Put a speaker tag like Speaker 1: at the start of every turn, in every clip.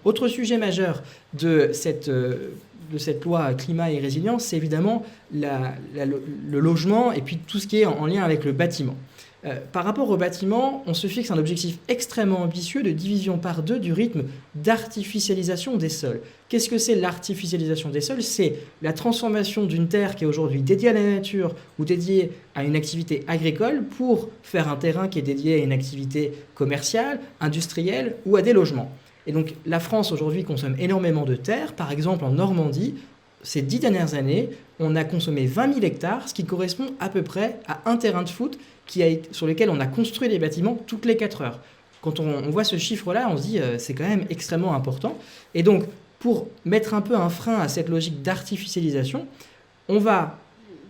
Speaker 1: Autre sujet majeur de cette loi climat et résilience, c'est évidemment le logement et puis tout ce qui est en lien avec le bâtiment. Par rapport au bâtiment, on se fixe un objectif extrêmement ambitieux de division par 2 du rythme d'artificialisation des sols. Qu'est-ce que c'est l'artificialisation des sols? C'est la transformation d'une terre qui est aujourd'hui dédiée à la nature ou dédiée à une activité agricole pour faire un terrain qui est dédié à une activité commerciale, industrielle ou à des logements. Et donc la France aujourd'hui consomme énormément de terre. Par exemple en Normandie, ces 10 dernières années, on a consommé 20 000 hectares, ce qui correspond à peu près à un terrain de foot sur lequel on a construit des bâtiments toutes les 4 heures. Quand on voit ce chiffre-là, on se dit c'est quand même extrêmement important. Et donc, pour mettre un peu un frein à cette logique d'artificialisation, on va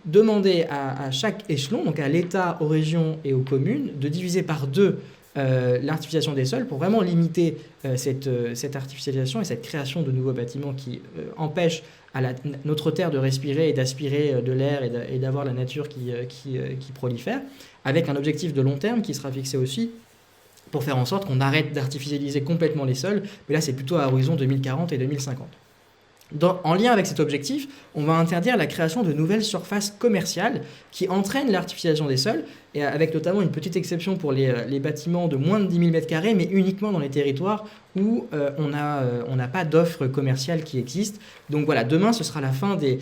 Speaker 1: demander à chaque échelon, donc à l'État, aux régions et aux communes, de diviser par 2 l'artificialisation des sols pour vraiment limiter cette artificialisation et cette création de nouveaux bâtiments qui empêchent à notre terre de respirer et d'aspirer de l'air et d'avoir la nature qui prolifère, avec un objectif de long terme qui sera fixé aussi pour faire en sorte qu'on arrête d'artificialiser complètement les sols, mais là c'est plutôt à horizon 2040 et 2050. En lien avec cet objectif, on va interdire la création de nouvelles surfaces commerciales qui entraînent l'artificialisation des sols, et avec notamment une petite exception pour les bâtiments de moins de 10 000 m², mais uniquement dans les territoires où on n'a pas d'offres commerciales qui existent. Donc voilà, demain ce sera la fin des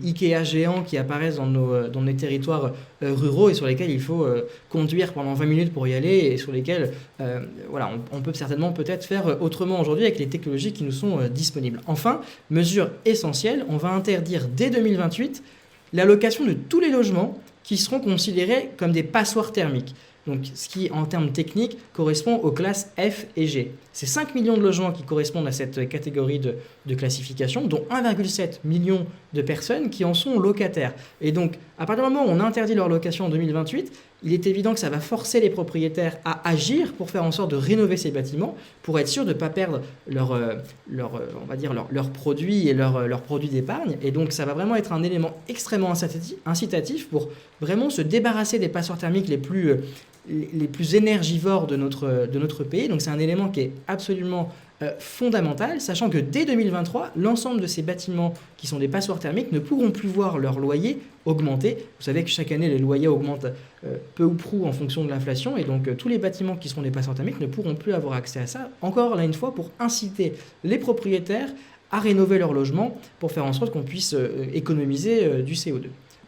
Speaker 1: Ikea géants qui apparaissent dans nos territoires ruraux et sur lesquels il faut conduire pendant 20 minutes pour y aller et sur lesquels voilà, on peut certainement peut-être faire autrement aujourd'hui avec les technologies qui nous sont disponibles. Enfin, mesure essentielle, on va interdire dès 2028 la location de tous les logements qui seront considérés comme des passoires thermiques. Donc, ce qui, en termes techniques, correspond aux classes F et G. C'est 5 millions de logements qui correspondent à cette catégorie de classification, dont 1,7 million de personnes qui en sont locataires. Et donc, à partir du moment où on interdit leur location en 2028, il est évident que ça va forcer les propriétaires à agir pour faire en sorte de rénover ces bâtiments, pour être sûr de ne pas perdre leurs produits et leurs produits d'épargne. Et donc, ça va vraiment être un élément extrêmement incitatif pour vraiment se débarrasser des passoires thermiques les plus énergivores de notre pays. Donc c'est un élément qui est absolument fondamental, sachant que dès 2023, l'ensemble de ces bâtiments qui sont des passoires thermiques ne pourront plus voir leur loyer augmenter. Vous savez que chaque année, les loyers augmentent peu ou prou en fonction de l'inflation, et donc tous les bâtiments qui seront des passoires thermiques ne pourront plus avoir accès à ça. Encore là une fois, pour inciter les propriétaires à rénover leur logement, pour faire en sorte qu'on puisse économiser du CO2.